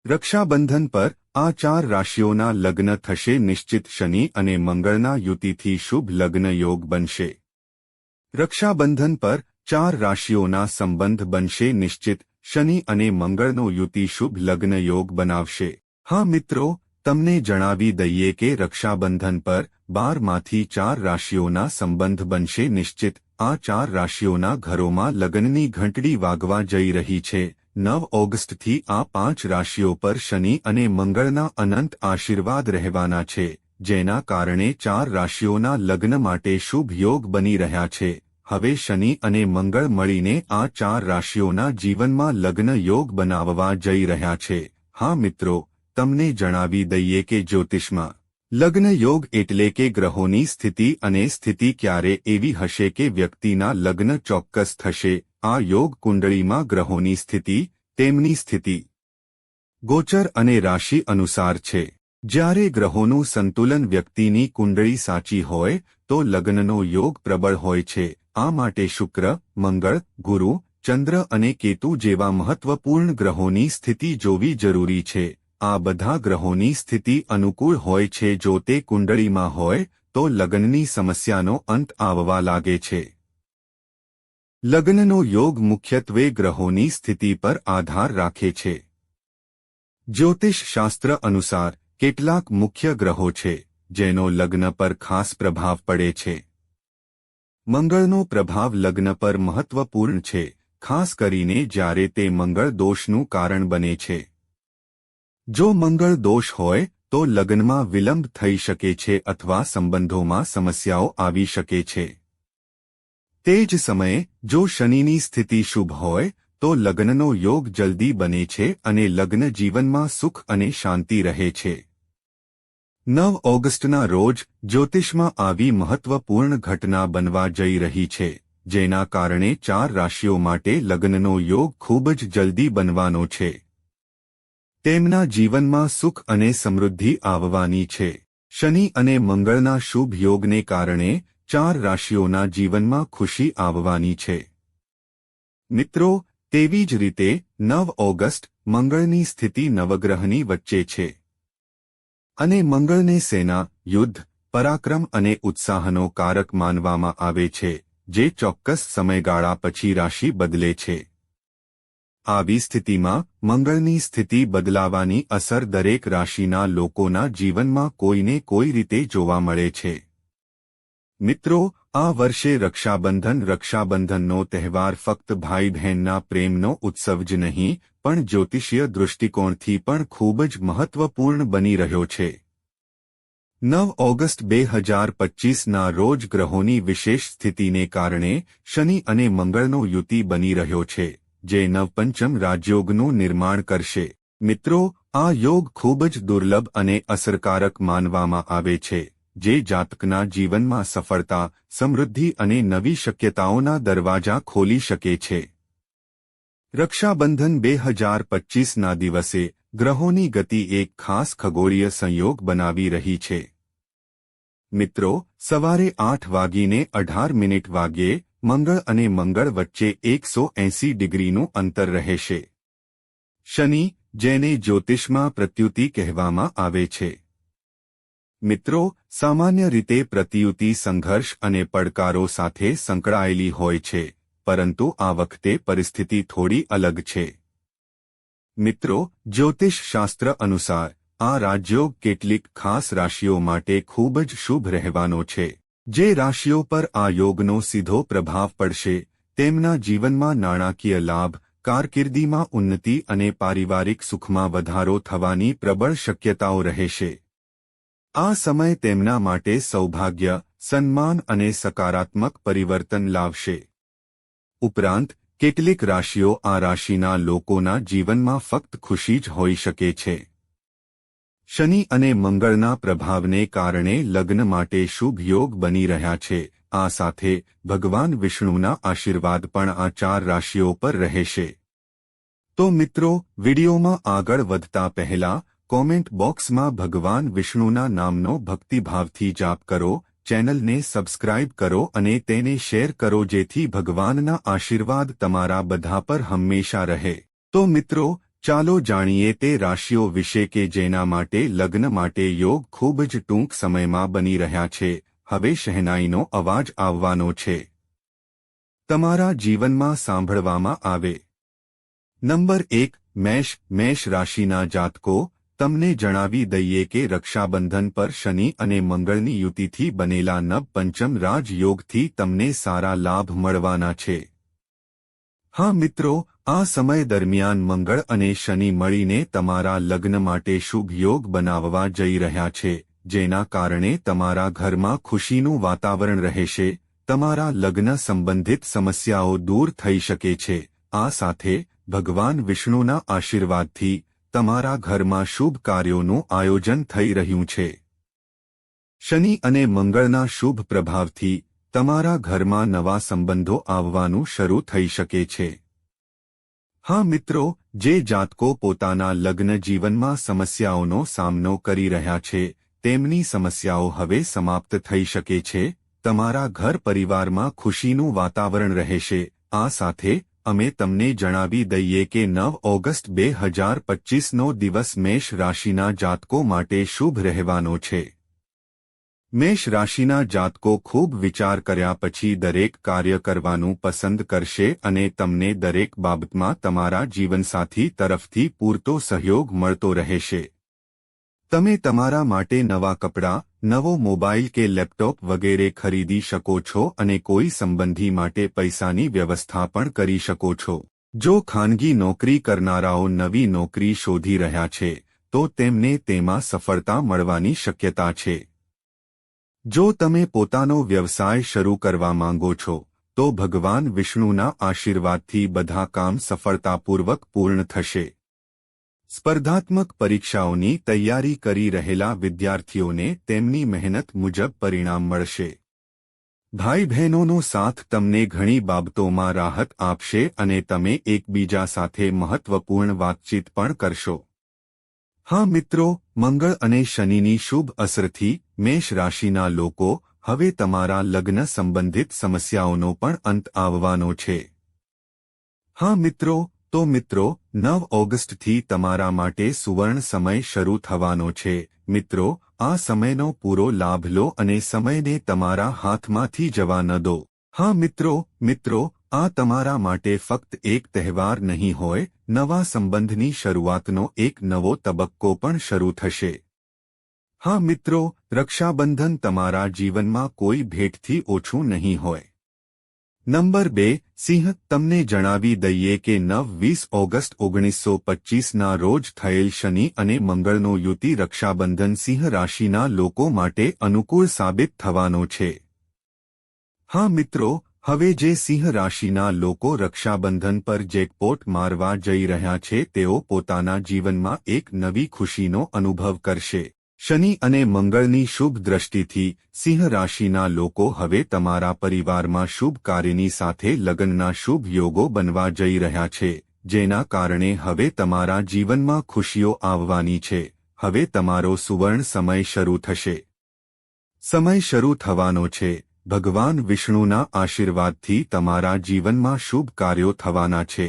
રક્ષાબંધન પર આ 4 રાશિઓના લગ્ન થશે નિશ્ચિત. શનિ અને મંગળના યુતિથી શુભ લગ્ન યોગ બનશે. રક્ષાબંધન પર 4 રાશિઓના સંબંધ બનશે નિશ્ચિત. શનિ અને મંગળનો યુતિ શુભ લગ્ન યોગ બનાવશે. હા મિત્રો, તમને જણાવી દઈએ કે રક્ષાબંધન પર 12માંથી 4 રાશિઓના સંબંધ બનશે નિશ્ચિત. આ 4 રાશિઓના ઘરોમાં લગ્નની ઘંટડી વાગવા જઈ રહી છે. 9 ઓગસ્ટથી આ 5 રાશિઓ પર શનિ અને મંગળના અનંત આશીર્વાદ રહેવાના છે, જેના કારણે 4 રાશિઓના લગ્ન માટે શુભ યોગ બની રહ્યા છે. હવે શનિ અને મંગળ મળીને આ 4 રાશિઓના જીવનમાં લગ્ન યોગ બનાવવા જઈ રહ્યા છે. હા મિત્રો, તમને જણાવી દઈએ કે જ્યોતિષમાં લગ્ન યોગ એટલે કે ગ્રહોની સ્થિતિ, અને સ્થિતિ ક્યારે એવી હશે કે વ્યક્તિના લગ્ન ચોક્કસ થશે. આ યોગ કુંડળીમાં ગ્રહોની સ્થિતિ, તેમની સ્થિતિ, ગોચર અને રાશિ અનુસાર છે. જ્યારે ગ્રહોનું સંતુલન વ્યક્તિની કુંડળી સાચી હોય તો લગ્નનો યોગ પ્રબળ હોય છે. આ માટે શુક્ર, મંગળ, ગુરુ, ચંદ્ર અને કેતુ જેવા મહત્વપૂર્ણ ગ્રહોની સ્થિતિ જોવી જરૂરી છે. આ બધા ગ્રહોની સ્થિતિ અનુકૂળ હોય છે. જો તે કુંડળીમાં હોય તો લગ્નની સમસ્યાનો અંત આવવા લાગે છે. લગ્નનો યોગ મુખ્યત્વે ગ્રહોની સ્થિતિ પર આધાર રાખે છે. જ્યોતિષ શાસ્ત્ર અનુસાર કેટલાક મુખ્ય ગ્રહો છે જેનો લગ્ન પર ખાસ પ્રભાવ પડે છે. મંગળનો પ્રભાવ લગ્ન પર મહત્વપૂર્ણ છે, ખાસ કરીને જ્યારે તે મંગળ દોષનું કારણ બને છે. જો મંગળ દોષ હોય તો લગ્નમાં વિલંબ થઈ શકે છે અથવા સંબંધોમાં સમસ્યાઓ આવી શકે છે. તે જ સમયે જો શનિની સ્થિતિ શુભ હોય તો લગ્નનો યોગ જલ્દી બને છે અને લગ્ન જીવનમાં સુખ અને શાંતિ રહે છે. 9 ઓગસ્ટના રોજ જ્યોતિષમાં આવી મહત્વપૂર્ણ ઘટના બનવા જઈ રહી છે, જેના કારણે 4 રાશિઓ માટે લગ્નનો યોગ ખૂબ જ જલ્દી બનવાનો છે. તેમના જીવનમાં સુખ અને સમૃદ્ધિ આવવાની છે. શનિ અને મંગળના શુભ યોગને કારણે 4 રાશિઓના જીવનમાં ખુશી આવવાની છે. મિત્રો, તેવી જ રીતે 9 ઓગસ્ટ મંગળની સ્થિતિ નવગ્રહની વચ્ચે છે અને મંગળને સેના, યુદ્ધ, પરાક્રમ અને ઉત્સાહનો કારક માનવામાં આવે છે, જે ચોક્કસ સમયગાળા પછી રાશિ બદલે છે. આવી સ્થિતિમાં મંગળની સ્થિતિ બદલાવાની અસર દરેક રાશિના લોકોના જીવનમાં કોઈને કોઈ રીતે જોવા મળે છે. મિત્રો, આ વર્ષે રક્ષાબંધનનો તહેવાર ફક્ત ભાઈ બહેનના પ્રેમનો ઉત્સવ જ નહીં પણ જ્યોતિષીય દૃષ્ટિકોણથી પણ ખૂબ જ મહત્વપૂર્ણ બની રહ્યો છે. 9 ઓગસ્ટ 2025ના રોજ ગ્રહોની વિશેષ સ્થિતિને કારણે શનિ અને મંગળનો યુતિ બની રહ્યો છે, જે નવપંચમ રાજયોગનું નિર્માણ કરશે. મિત્રો, આ યોગ ખૂબ જ દુર્લભ અને અસરકારક માનવામાં આવે છે, જે જાતકના જીવનમાં સફળતા, સમૃદ્ધિ અને નવી શક્યતાઓના દરવાજા ખોલી શકે છે. રક્ષાબંધન 2025ના દિવસે ગ્રહોની ગતિ એક ખાસ ખગોળીય સંયોગ બનાવી રહી છે. મિત્રો, સવારે 8:18 વાગ્યે મંગળ અને મંગળ વચ્ચે 180 ડિગ્રીનું અંતર રહેશે. શનિ, જેને જ્યોતિષમાં પ્રત્યુતિ કહેવામાં આવે છે. મિત્રો, સામાન્ય રીતે પ્રત્યુતિ સંઘર્ષ અને પડકારો સાથે સંકળાયેલી હોય છે, પરંતુ આ વખતે પરિસ્થિતિ થોડી અલગ છે. મિત્રો, જ્યોતિષ શાસ્ત્ર અનુસાર આ રાજયોગ કેટલીક ખાસ રાશિઓ માટે ખૂબ જ શુભ રહેવાનો છે. જે રાશિઓ પર આ યોગનો સીધો પ્રભાવ પડશે તેમના જીવનમાં નાણાકીય લાભ, કારકિર્દીમાં ઉન્નતિ અને પારિવારિક સુખમાં વધારો થવાની પ્રબળ શક્યતાઓ રહેશે. આ સમય તેમના માટે સૌભાગ્ય, સન્માન અને સકારાત્મક પરિવર્તન લાવશે. ઉપરાંત કેટલીક રાશિઓ આ રાશિના લોકોના જીવનમાં ફક્ત ખુશી જ હોઈ શકે છે. શનિ અને મંગળના પ્રભાવને કારણે લગ્ન માટે શુભ યોગ બની રહ્યા છે. આ સાથે ભગવાન વિષ્ણુના આશીર્વાદ પણ આ 4 રાશિઓ પર રહેશે. તો મિત્રો, વિડીયોમાં આગળ વધતા પહેલા કોમેન્ટ બોક્સમાં ભગવાન વિષ્ણુના નામનો ભક્તિભાવથી જાપ કરો, ચેનલને સબસ્ક્રાઇબ કરો અને તેને શેર કરો જેથી ભગવાનના આશીર્વાદ તમારા બધા પર હંમેશા રહે. તો મિત્રો, ચાલો જાણીએ તે રાશિઓ વિશે કે જેના માટે લગ્ન માટે યોગ ખૂબ જ ટૂંક સમયમાં બની રહ્યા છે. હવે શહેનાઈનો અવાજ આવવાનો છે. તમારા જીવનમાં સાંભળવામાં આવે. નંબર 1. મેષ રાશિના જાતકો. તમને જણાવી દઈએ કે રક્ષાબંધન પર શનિ અને મંગળની યુતિથી બનેલા નવ પંચમ રાજયોગથી તમને સારા લાભ મળવાના છે. હા મિત્રો, આ સમય દરમિયાન મંગળ અને શનિ મળીને તમારા લગ્ન માટે શુભ યોગ બનાવવા જઈ રહ્યા છે, જેના કારણે તમારા ઘરમાં ખુશીનું વાતાવરણ રહેશે. તમારા લગ્ન સંબંધિત સમસ્યાઓ દૂર થઈ શકે છે. આ સાથે ભગવાન વિષ્ણુના આશીર્વાદથી તમારા ઘરમાં શુભ કાર્યોનું આયોજન થઈ રહ્યું છે. શનિ અને મંગળના શુભ પ્રભાવથી તમારા ઘરમાં નવા સંબંધો આવવાનું શરૂ થઈ શકે છે. હા મિત્રો, જે જાતકો પોતાના લગ્ન જીવનમાં સમસ્યાઓનો સામનો કરી રહ્યા છે, તેમની સમસ્યાઓ હવે સમાપ્ત થઈ શકે છે. તમારા ઘર પરિવારમાં ખુશીનું વાતાવરણ રહેશે. આ સાથે અમે તમને જણાવી દઈએ કે 9 ઓગસ્ટ 2025નો દિવસ મેષ રાશિના જાતકો માટે શુભ રહેવાનો છે. મેષ રાશિના જાતકો ખૂબ વિચાર કર્યા પછી દરેક કાર્ય કરવાનું પસંદ કરશે અને તમને દરેક બાબતમાં તમારા જીવનસાથી તરફથી પૂરતો સહયોગ મળતો રહેશે. તમે તમારા માટે નવા કપડાં, નવો મોબાઈલ કે લેપટોપ વગેરે ખરીદી શકો છો અને કોઈ સંબંધી માટે પૈસાની વ્યવસ્થા પણ કરી શકો છો. જો ખાનગી નોકરી કરનારાઓ નવી નોકરી શોધી રહ્યા છે, તો તેમને તેમાં સફળતા મળવાની શક્યતા છે. જો તમે પોતાનો વ્યવસાય શરૂ કરવા માંગો છો, તો ભગવાન વિષ્ણુના આશીર્વાદથી બધા કામ સફળતાપૂર્વક પૂર્ણ થશે. સ્પર્ધાત્મક પરીક્ષાઓની તૈયારી કરી રહેલા વિદ્યાર્થીઓને તેમની મહેનત મુજબ પરિણામ મળશે. ભાઈ બહેનોનો સાથ તમને ઘણી બાબતોમાં રાહત આપશે અને તમે એકબીજા સાથે મહત્વપૂર્ણ વાતચીત પણ કરશો. હા મિત્રો, મંગળ અને શનિની શુભ અસરથી મેષ રાશિના લોકો હવે તમારા લગ્ન સંબંધિત સમસ્યાઓનો પણ અંત આવવાનો છે. હા મિત્રો, તો મિત્રો, 9 ઓગસ્ટથી તમારા માટે સુવર્ણ સમય શરૂ થવાનો છે. મિત્રો, આ સમયનો પૂરો લાભ લો અને સમયને તમારા હાથમાંથી જવા ન દો. હા મિત્રો, આ તમારા માટે ફક્ત એક તહેવાર નહીં હોય, નવા સંબંધની શરૂઆતનો એક નવો તબક્કો પણ શરૂ થશે. હા મિત્રો, રક્ષાબંધન તમારા જીવનમાં કોઈ ભેટથી ઓછું નહીં હોય. નંબર 2. સિંહ. તમને જણાવી દઈએ કે 9-20 ઓગસ્ટ 1925ના રોજ થયેલ શનિ અને મંગળનો યુતિ રક્ષાબંધન સિંહ રાશિના લોકો માટે અનુકૂળ સાબિત થવાનો છે. હા મિત્રો, હવે જે સિંહ રાશિના લોકો રક્ષાબંધન પર જેકપોટ મારવા જઈ રહ્યા છે, તેઓ પોતાના જીવનમાં એક નવી ખુશીનો અનુભવ કરશે. શનિ અને મંગળની શુભ દ્રષ્ટિથી સિંહ રાશિના લોકો હવે તમારા પરિવારમાં શુભ કાર્યની સાથે લગ્નના શુભ યોગો બનવા જઈ રહ્યા છે, જેના કારણે હવે તમારા જીવનમાં ખુશીઓ આવવાની છે. હવે તમારો સુવર્ણ સમય શરૂ થશે. સમય શરૂ થવાનો છે. ભગવાન વિષ્ણુના આશીર્વાદથી તમારા જીવનમાં શુભ કાર્યો થવાના છે.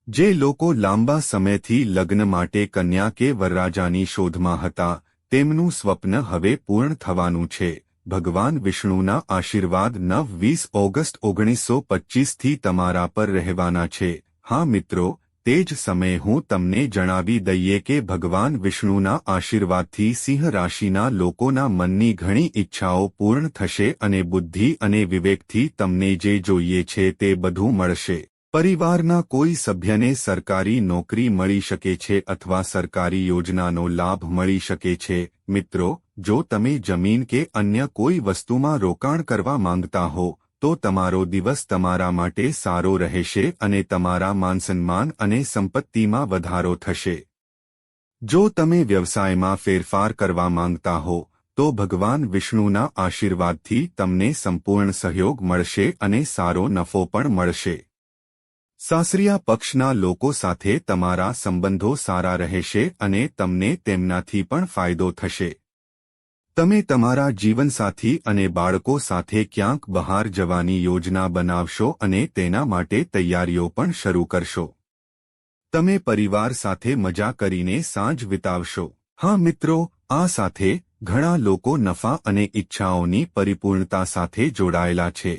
જે લોકો લાંબા સમયથી લગ્ન માટે કન્યા કે વરરાજાની શોધમાં હતા, તેમનું સ્વપ્ન હવે પૂર્ણ થવાનું છે. ભગવાન વિષ્ણુના આશીર્વાદ 9-20 ઓગસ્ટ 1925થી તમારા પર રહેવાના છે. હા મિત્રો, તે જ સમયે હું તમને જણાવી દઈએ કે ભગવાન વિષ્ણુના આશીર્વાદથી સિંહ રાશિના લોકોના મનની ઘણી ઈચ્છાઓ પૂર્ણ થશે અને બુદ્ધિ અને વિવેકથી તમને જે જોઈએ છે તે બધું મળશે. પરિવારના કોઈ સભ્યને સરકારી નોકરી મળી શકે છે અથવા સરકારી યોજનાનો લાભ મળી શકે છે. મિત્રો, જો તમે જમીન કે અન્ય કોઈ વસ્તુમાં રોકાણ કરવા માંગતા હો, તો તમારો દિવસ તમારા માટે સારો રહેશે અને તમારા માનસન્માન અને સંપત્તિમાં વધારો થશે. જો તમે વ્યવસાયમાં ફેરફાર કરવા માંગતા હો, તો ભગવાન વિષ્ણુના આશીર્વાદથી તમને સંપૂર્ણ સહયોગ મળશે અને સારો નફો પણ મળશે. સાસરિયા પક્ષના લોકો સાથે તમારા સંબંધો સારા રહેશે અને તમને તેમનાથી પણ ફાયદો થશે. તમે તમારા જીવનસાથી અને બાળકો સાથે ક્યાંક બહાર જવાની યોજના બનાવશો અને તેના માટે તૈયારીઓ પણ શરૂ કરશો. તમે પરિવાર સાથે મજા કરીને સાંજ વિતાવશો। હા મિત્રો, આ સાથે ઘણા લોકો નફા અને ઈચ્છાઓની પરિપૂર્ણતા સાથે જોડાયેલા છે।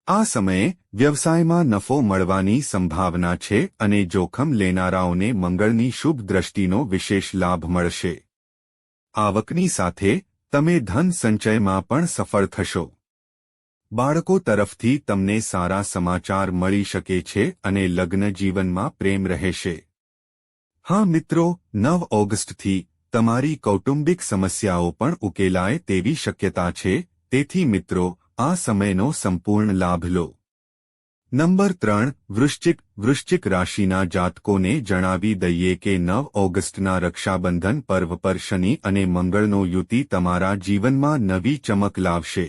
આ સમયે વ્યવસાયમાં નફો મળવાની સંભાવના છે અને જોખમ લેનારાઓને મંગળની શુભ દ્રષ્ટિનો વિશેષ લાભ મળશે। આવકની સાથે તમે ધન સંચયમાં પણ સફળ થશો। બાળકો તરફથી તમને સારા સમાચાર મળી શકે છે અને લગ્ન જીવનમાં પ્રેમ રહેશે। હા મિત્રો, 9 ઓગસ્ટથી તમારી કૌટુંબિક સમસ્યાઓ પણ ઉકેલાય તેવી શક્યતા છે, તેથી મિત્રો આ સમયનો સંપૂર્ણ લાભ લો। નંબર 3 વૃશ્ચિક રાશિના જાતકોને જણાવી દઈએ કે 9 ઓગસ્ટના રક્ષાબંધન પર્વ પર શનિ અને મંગળનો યુતિ તમારા જીવનમાં નવી ચમક લાવશે।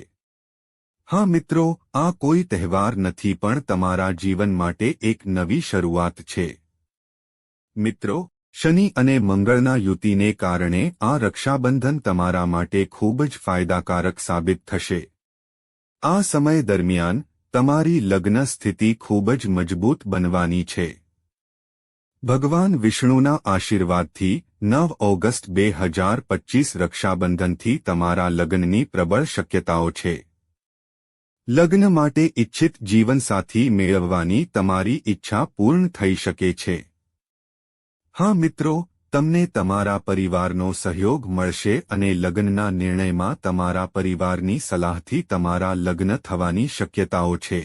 હા મિત્રો, આ કોઈ તહેવાર નથી પણ તમારા જીવન માટે એક નવી શરૂઆત છે। મિત્રો, શનિ અને મંગળના યુતિને કારણે આ રક્ષાબંધન તમારા માટે ખૂબ જ ફાયદાકારક સાબિત થશે। આ સમય દરમિયાન તમારી લગ્ન સ્થિતિ ખૂબ જ મજબૂત બનવાની છે। ભગવાન વિષ્ણુના આશીર્વાદથી 9 ઓગસ્ટ 2025 રક્ષાબંધનથી તમારા લગ્નની પ્રબળ શક્યતાઓ છે। લગ્ન માટે ઇચ્છિત જીવનસાથી મેળવવાની તમારી ઈચ્છા પૂર્ણ થઈ શકે છે। હા મિત્રો, તમને તમારા પરિવારનો સહયોગ મળશે અને લગ્નના નિર્ણયમાં તમારા પરિવારની સલાહથી તમારા લગ્ન થવાની શક્યતાઓ છે।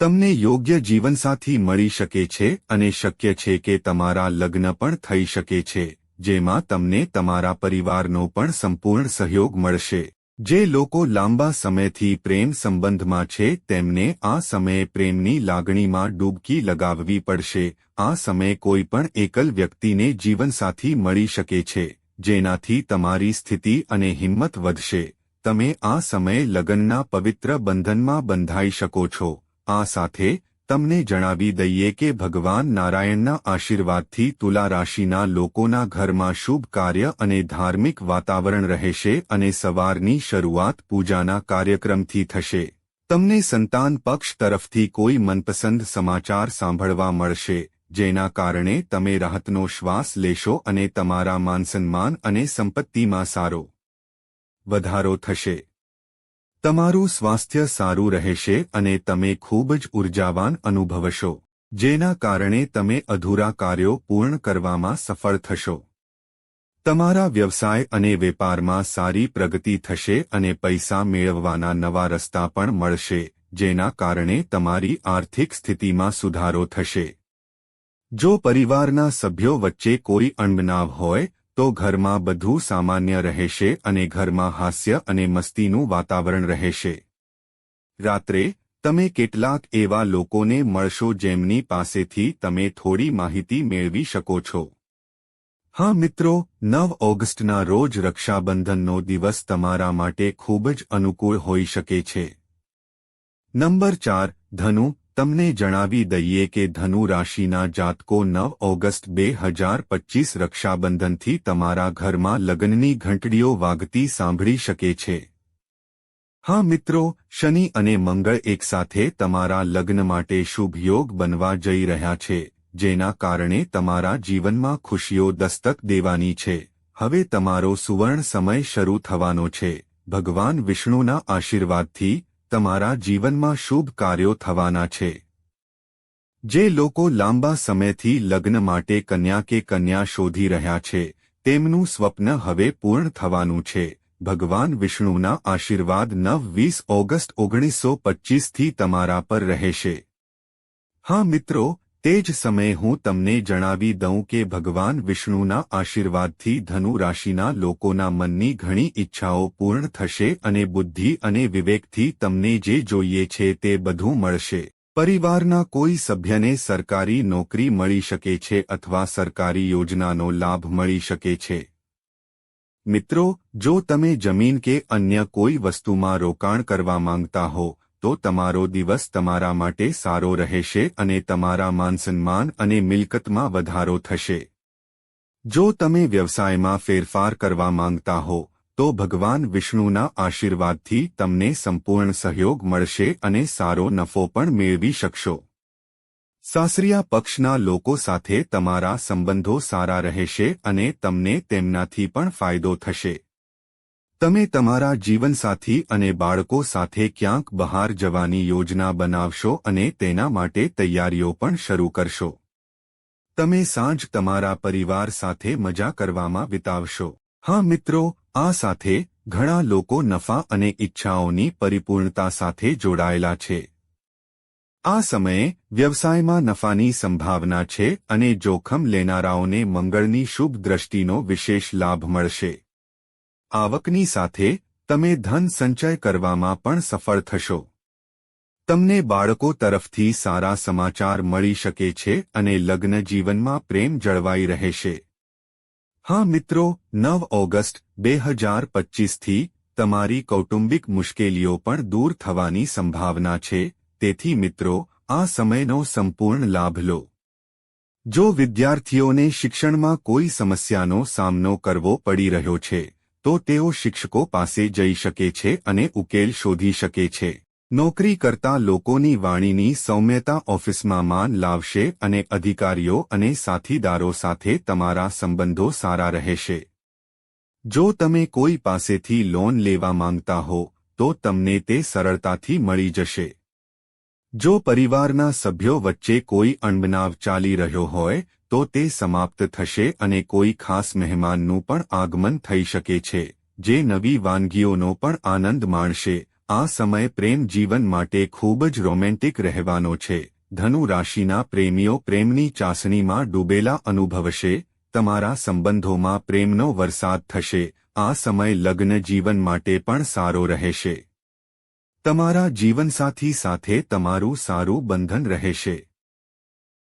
તમને યોગ્ય જીવનસાથી મળી શકે છે અને શક્ય છે કે તમારા લગ્ન પણ થઈ શકે છે, જેમાં તમને તમારા પરિવારનો પણ સંપૂર્ણ સહયોગ મળશે। જે લોકો લાંબા સમયથી પ્રેમ સંબંધમાં છે તેમને આ સમયે પ્રેમની લાગણીમાં ડૂબકી લગાવવી પડશે। આ સમયે કોઈ પણ એકલ વ્યક્તિને જીવનસાથી મળી શકે છે, જેનાથી તમારી સ્થિતિ અને હિંમત વધશે। તમે આ સમયે લગ્નના પવિત્ર બંધનમાં બંધાઈ શકો છો। આ સાથે તમને જણાવી દઈએ કે ભગવાન નારાયણના આશીર્વાદથી તુલા રાશિના લોકોના ઘરમાં શુભ કાર્ય અને ધાર્મિક વાતાવરણ રહેશે અને સવારની શરૂઆત પૂજાના કાર્યક્રમથી થશે। તમને સંતાન પક્ષ તરફથી કોઈ મનપસંદ સમાચાર સાંભળવા મળશે, જેના કારણે તમે રાહતનો શ્વાસ લેશો અને તમારા માનસન્માન અને સંપત્તિમાં સારો વધારો થશે। તમારું સ્વાસ્થ્ય સારું રહેશે અને તમે ખૂબ જ ઉર્જાવાન અનુભવશો, જેના કારણે તમે અધૂરા કાર્યો પૂર્ણ કરવામાં સફળ થશો। તમારા વ્યવસાય અને વેપારમાં સારી પ્રગતિ થશે અને પૈસા મેળવવાના નવા રસ્તા પણ મળશે, જેના કારણે તમારી આર્થિક સ્થિતિમાં સુધારો થશે। જો પરિવારના સભ્યો વચ્ચે કોઈ અણબનાવ હોય તો ઘરમાં બધું સામાન્ય રહેશે અને ઘરમાં હાસ્ય અને મસ્તીનું વાતાવરણ રહેશે। રાત્રે તમે કેટલાક એવા લોકોને મળશો જેમની પાસેથી તમે થોડી માહિતી મેળવી શકો છો। હા મિત્રો, 9 ઓગસ્ટના રોજ રક્ષાબંધનનો દિવસ તમારા માટે ખૂબ જ અનુકૂળ હોઈ શકે છે। નંબર 4 ધનુ, તમને જણાવી દઈએ કે ધનુ રાશિના જાતકો 9 ઓગસ્ટ 2025 રક્ષાબંધનથી તમારા ઘરમાં લગ્નની ઘંટડીઓ વાગતી સાંભળી શકે છે। હા મિત્રો, શનિ અને મંગળ એકસાથે તમારા લગ્ન માટે શુભ યોગ બનવા જઈ રહ્યા છે, જેના કારણે તમારા જીવનમાં ખુશીઓ દસ્તક દેવાની છે। હવે તમારો સુવર્ણ સમય શરૂ થવાનો છે। ભગવાન વિષ્ણુના આશીર્વાદથી તમારા જીવનમાં શુભ કાર્યો થવાના છે। જે લોકો લાંબા સમયથી લગ્ન માટે કન્યા શોધી રહ્યા છે, તેમનું સ્વપ્ન હવે પૂર્ણ થવાનું છે। ભગવાન વિષ્ણુના આશીર્વાદ 9-20 ઓગસ્ટ 1925થી તમારા પર રહેશે। હા મિત્રો, તે જ સમયે હું તમને જણાવી દઉં કે ભગવાન વિષ્ણુના આશીર્વાદથી ધનુ રાશિના લોકોના મનની ઘણી ઈચ્છાઓ પૂર્ણ થશે અને બુદ્ધિ અને વિવેકથી તમને જે જોઈએ છે તે બધું મળશે। પરિવારના કોઈ સભ્યને સરકારી નોકરી મળી શકે છે અથવા સરકારી યોજનાનો લાભ મળી શકે છે। મિત્રો, જો તમે જમીન કે અન્ય કોઈ વસ્તુમાં રોકાણ કરવા માંગતા હો તો તમારો દિવસ તમારા માટે સારો રહેશે અને તમારા માનસન્માન અને મિલકતમાં વધારો થશે। જો તમે વ્યવસાયમાં ફેરફાર કરવા માંગતા હો તો ભગવાન વિષ્ણુના આશીર્વાદથી તમને સંપૂર્ણ સહયોગ મળશે અને સારો નફો પણ મેળવી શકશો। સાસરિયા પક્ષના લોકો સાથે તમારા સંબંધો સારા રહેશે અને તમને તેમનાથી પણ ફાયદો થશે. તમે તમારા જીવનસાથી અને બાળકો સાથે ક્યાંક બહાર જવાની યોજના બનાવશો અને તેના માટે તૈયારીઓ પણ શરૂ કરશો. તમે સાંજ તમારા પરિવાર સાથે મજા કરવામાં વિતાવશો. હા મિત્રો, આ સાથે ઘણા લોકો નફા અને ઈચ્છાઓની પરિપૂર્ણતા સાથે જોડાયેલા છે. આ સમયે વ્યવસાયમાં નફાની સંભાવના છે અને જોખમ લેનારાઓને મંગળની શુભ દ્રષ્ટિનો વિશેષ લાભ મળશે. આવકની સાથે તમે ધન સંચય કરવામાં પણ સફળ થશો. તમને બાળકો તરફથી સારા સમાચાર મળી શકે છે અને લગ્ન જીવનમાં પ્રેમ જળવાઈ રહેશે. હા મિત્રો, 9 ઓગસ્ટ 2025થી તમારી કૌટુંબિક મુશ્કેલીઓ પણ દૂર થવાની સંભાવના છે. તેથી મિત્રો, આ સમયનો સંપૂર્ણ લાભ લો. જો વિદ્યાર્થીઓને શિક્ષણમાં કોઈ સમસ્યાનો સામનો કરવો પડી રહ્યો છે, તો તેઓ શિક્ષકો પાસે જઈ શકે છે અને ઉકેલ શોધી શકે છે. નોકરી કરતા લોકોની વાણીની સૌમ્યતા ઓફિસમાં માન લાવશે અને અધિકારીઓ અને સાથીદારો સાથે તમારા સંબંધો સારા રહેશે. જો તમે કોઈ પાસેથી લોન લેવા માંગતા હો, તો તમને તે સરળતાથી મળી જશે. જો પરિવારના સભ્યો વચ્ચે કોઈ અણબનાવ ચાલી રહ્યો હોય, તો તે સમાપ્ત થશે અને કોઈ ખાસ મહેમાનનું પણ આગમન થઈ શકે છે, જે નવી વાનગીઓનો પણ આનંદ માણશે. આ સમય પ્રેમ જીવન માટે ખૂબ જ રોમેન્ટિક રહેવાનો છે. ધનુ રાશિના પ્રેમીઓ પ્રેમની ચાસણીમાં ડૂબેલા અનુભવશે. તમારા સંબંધોમાં પ્રેમનો વરસાદ થશે. આ સમય લગ્ન જીવન માટે પણ સારો રહેશે. તમારા જીવનસાથી સાથે તમારું સારું બંધન રહેશે.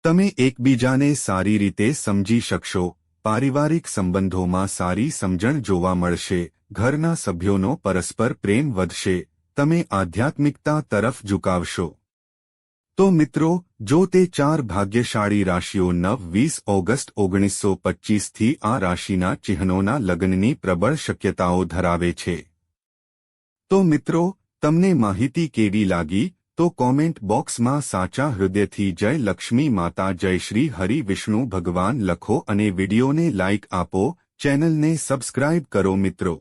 તમે એકબીજાને સારી રીતે સમજી શકશો. પારિવારિક સંબંધોમાં સારી સમજણ જોવા મળશે. ઘરના સભ્યોનો પરસ્પર પ્રેમ વધશે. તમે આધ્યાત્મિકતા તરફ ઝુકાવશો. તો મિત્રો, જો તે 4 ભાગ્યશાળી રાશિઓ 9-20 ઓગસ્ટ 1925થી આ રાશિના ચિહ્નોના લગ્નની પ્રબળ શક્યતાઓ ધરાવે છે. તો મિત્રો, તમને માહિતી કેવી લાગી? તો કોમેન્ટ બોક્સમાં સાચા હૃદયથી જય લક્ષ્મી માતા, જય શ્રી હરિ વિષ્ણુ ભગવાન લખો અને વિડીયોને લાઇક આપો. ચેનલને સબસ્ક્રાઇબ કરો મિત્રો.